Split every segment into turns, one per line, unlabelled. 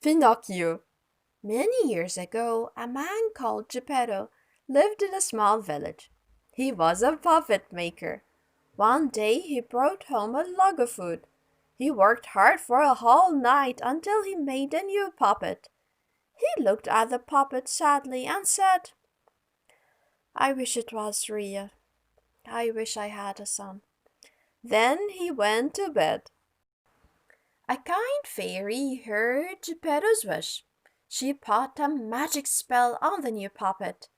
Pinocchio. Many years ago, a man called Geppetto lived in a small village. He was a puppet maker. One day he brought home a log of wood. He worked hard for a whole night until he made a new puppet. He looked at the puppet sadly and said, "I wish it was real. I wish I had a son." Then he went to bed. A kind fairy heard Geppetto's wish. She put a magic spell on the new puppet.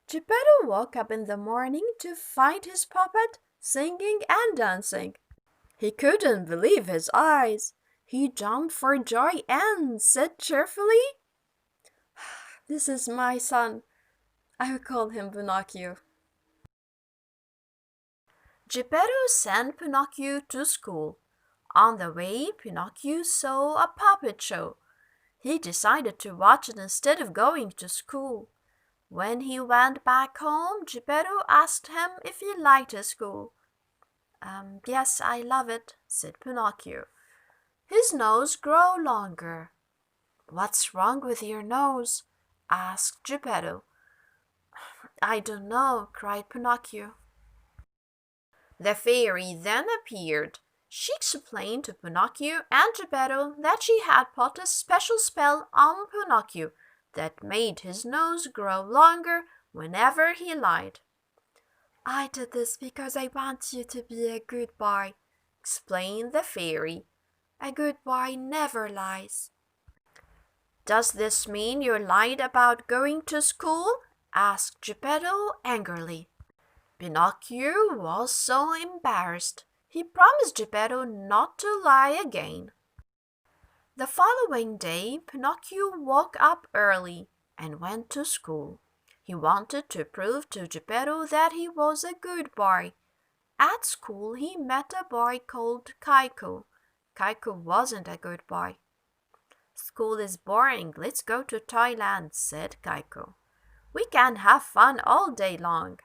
Geppetto woke up in the morning to find his puppet singing and dancing. He couldn't believe his eyes. He jumped for joy and said cheerfully, "This is my son. I will call him Pinocchio." Geppetto sent Pinocchio to school. On the way, Pinocchio saw a puppet show. He decided to watch it instead of going to school. When he went back home, Geppetto asked him if he liked his school. Yes, I love it," said Pinocchio. His nose grew longer. "What's wrong with your nose?" asked Geppetto. "I don't know," cried Pinocchio. The fairy then appeared. She explained to Pinocchio and Geppetto that she had put a special spell on Pinocchio that made his nose grow longer whenever he lied. "I did this because I want you to be a good boy," explained the fairy. "A good boy never lies." "Does this mean you lied about going to school?" asked Geppetto angrily. Pinocchio was so embarrassed. He promised Geppetto not to lie again. The following day, Pinocchio woke up early and went to school. He wanted to prove to Geppetto that he was a good boy. At school, he met a boy called Kaiko. Kaiko wasn't a good boy. "School is boring. Let's go to Thailand," said Kaiko. "We can have fun all day long."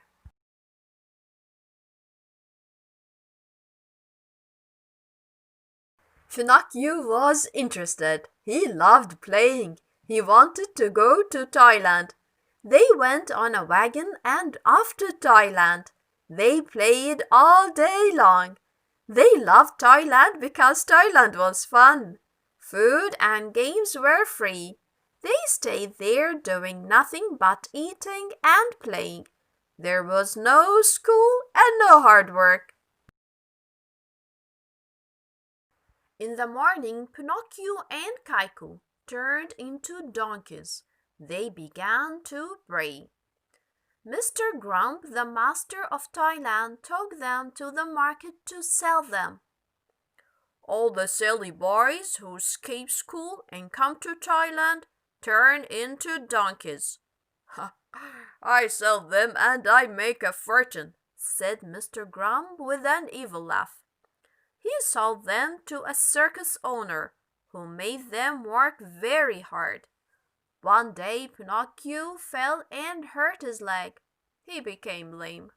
Pinocchio was interested. He loved playing. He wanted to go to Thailand. They went on a wagon and off to Thailand. They played all day long. They loved Thailand because Thailand was fun. Food and games were free. They stayed there doing nothing but eating and playing. There was no school and no hard work. In the morning, Pinocchio and Kaiko turned into donkeys. They began to bray. Mr. Grump, the master of Thailand, took them to the market to sell them. "All the silly boys who escape school and come to Thailand turn into donkeys. I sell them and I make a fortune," said Mr. Grump with an evil laugh. He sold them to a circus owner, who made them work very hard. One day Pinocchio fell and hurt his leg. He became lame.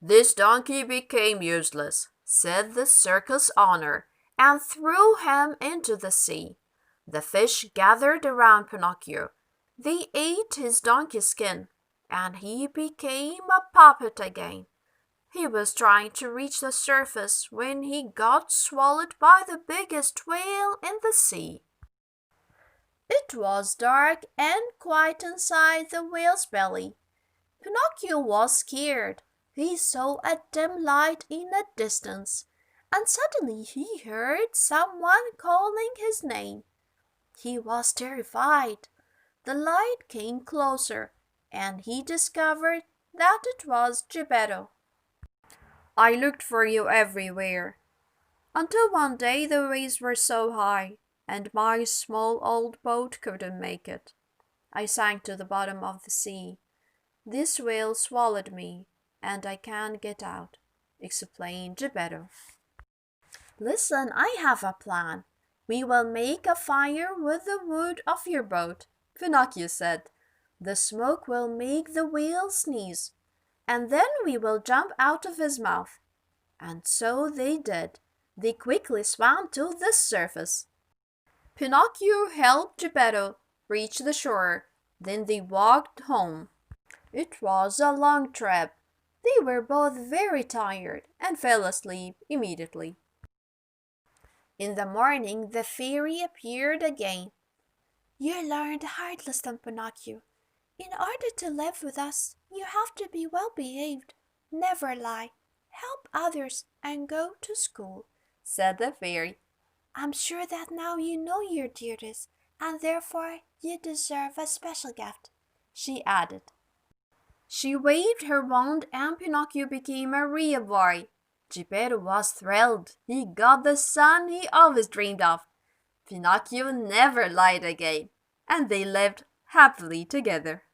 "This donkey became useless," said the circus owner, and threw him into the sea. The fish gathered around Pinocchio. They ate his donkey skin, and he became a puppet again. He was trying to reach the surface when he got swallowed by the biggest whale in the sea. It was dark and quiet inside the whale's belly. Pinocchio was scared. He saw a dim light in the distance, and suddenly he heard someone calling his name. He was terrified. The light came closer, and he discovered that it was Geppetto. "I looked for you everywhere, until one day the waves were so high, and my small old boat couldn't make it. I sank to the bottom of the sea. This whale swallowed me, and I can't get out," explained Geppetto. "Listen, I have a plan. We will make a fire with the wood of your boat," Pinocchio said. "The smoke will make the whale sneeze, and then we will jump out of his mouth." And so they did. They quickly swam to the surface. Pinocchio helped Geppetto reach the shore. Then they walked home. It was a long trip. They were both very tired and fell asleep immediately. In the morning, the fairy appeared again. "You learned a hard lesson, Pinocchio. In order to live with us, you have to be well behaved, never lie, help others, and go to school," said the fairy. "I'm sure that now you know your duties, and therefore you deserve a special gift," she added. She waved her wand and Pinocchio became a real boy. Geppetto was thrilled. He got the son he always dreamed of. Pinocchio never lied again, and they lived happily together.